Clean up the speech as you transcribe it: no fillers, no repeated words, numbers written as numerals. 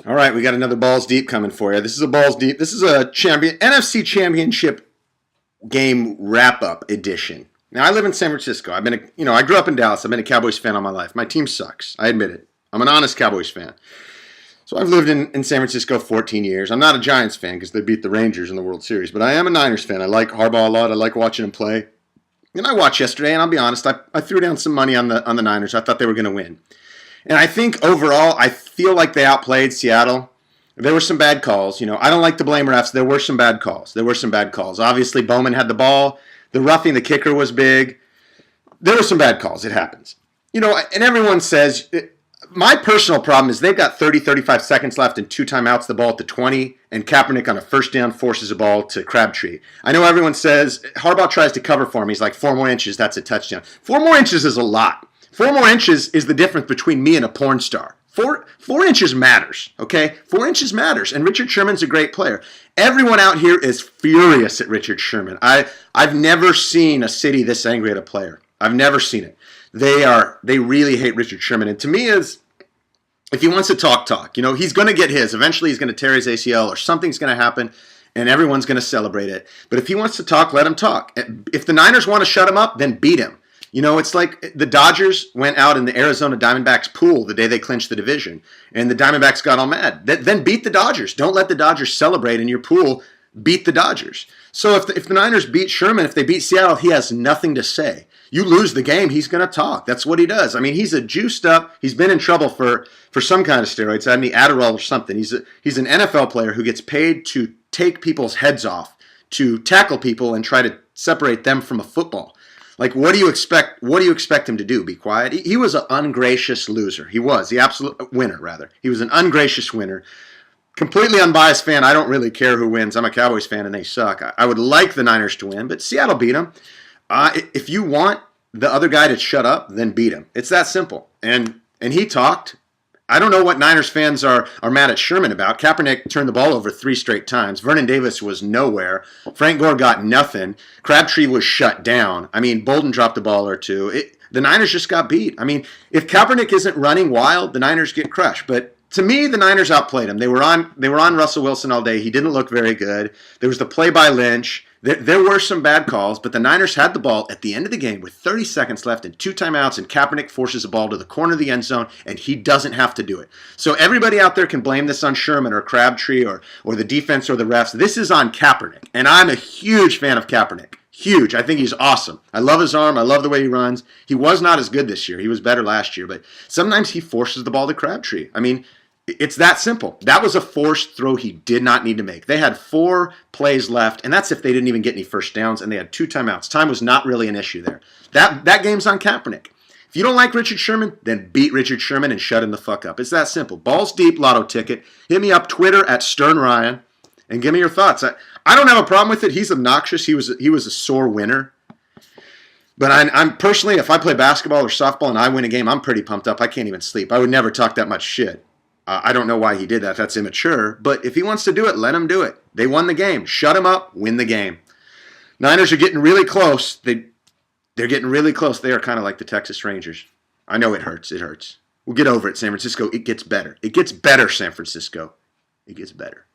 All right, we got another Balls Deep coming for you. This is a Balls Deep. This is a NFC Championship game wrap-up edition. Now, I live in San Francisco. I grew up in Dallas. I've been a Cowboys fan all my life. My team sucks. I admit it. I'm an honest Cowboys fan. So I've lived in San Francisco 14 years. I'm not a Giants fan because they beat the Rangers in the World Series, but I am a Niners fan. I like Harbaugh a lot. I like watching him play. And I watched yesterday, and I'll be honest, I threw down some money on the Niners. I thought they were going to win. And I think overall, I feel like they outplayed Seattle. There were some bad calls. I don't like to blame refs. There were some bad calls. Obviously, Bowman had the ball. The roughing the kicker was big. There were some bad calls. It happens. And everyone says, my personal problem is they've got 35 seconds left and 2 timeouts, the ball at the 20, and Kaepernick on a first down forces a ball to Crabtree. I know everyone says, Harbaugh tries to cover for him. He's like, 4 more inches, that's a touchdown. 4 more inches is a lot. 4 more inches is the difference between me and a porn star. 4 inches matters, okay? 4 inches matters, and Richard Sherman's a great player. Everyone out here is furious at Richard Sherman. I've never seen a city this angry at a player. I've never seen it. They really hate Richard Sherman, and to me is, if he wants to talk. He's going to get his. Eventually he's going to tear his ACL or something's going to happen, and everyone's going to celebrate it. But if he wants to talk, let him talk. If the Niners want to shut him up, then beat him. It's like the Dodgers went out in the Arizona Diamondbacks pool the day they clinched the division, and the Diamondbacks got all mad. Then beat the Dodgers. Don't let the Dodgers celebrate in your pool. Beat the Dodgers. So if the Niners beat Sherman, if they beat Seattle, he has nothing to say. You lose the game, he's going to talk. That's what he does. He's a juiced up. He's been in trouble for some kind of steroids, any Adderall or something. He's an NFL player who gets paid to take people's heads off, to tackle people and try to separate them from a football. Like, what do you expect? What do you expect him to do? Be quiet? He was an ungracious loser. He was the absolute winner, rather. He was an ungracious winner. Completely unbiased fan. I don't really care who wins. I'm a Cowboys fan, and they suck. I would like the Niners to win, but Seattle beat them. If you want the other guy to shut up, then beat him. It's that simple. And he talked. I don't know what Niners fans are mad at Sherman about. Kaepernick turned the ball over 3 straight times. Vernon Davis was nowhere. Frank Gore got nothing. Crabtree was shut down. Bolden dropped the ball or 2. The Niners just got beat. If Kaepernick isn't running wild, the Niners get crushed. But to me, the Niners outplayed him. They were on Russell Wilson all day. He didn't look very good. There was the play by Lynch. There were some bad calls, but the Niners had the ball at the end of the game with 30 seconds left and 2 timeouts, and Kaepernick forces the ball to the corner of the end zone, and he doesn't have to do it. So everybody out there can blame this on Sherman or Crabtree or the defense or the refs. This is on Kaepernick, and I'm a huge fan of Kaepernick. Huge. I think he's awesome. I love his arm. I love the way he runs. He was not as good this year. He was better last year, but sometimes he forces the ball to Crabtree. It's that simple. That was a forced throw he did not need to make. They had 4 plays left, and that's if they didn't even get any first downs, and they had 2 timeouts. Time was not really an issue there. That game's on Kaepernick. If you don't like Richard Sherman, then beat Richard Sherman and shut him the fuck up. It's that simple. Balls Deep Lotto Ticket. Hit me up, Twitter at SternRyan, and give me your thoughts. I don't have a problem with it. He's obnoxious. He was a sore winner. But I'm personally, if I play basketball or softball and I win a game, I'm pretty pumped up. I can't even sleep. I would never talk that much shit. I don't know why he did that. That's immature. But if he wants to do it, let him do it. They won the game. Shut him up. Win the game. Niners are getting really close. They're getting really close. They are kind of like the Texas Rangers. I know it hurts. It hurts. We'll get over it, San Francisco. It gets better. It gets better, San Francisco. It gets better.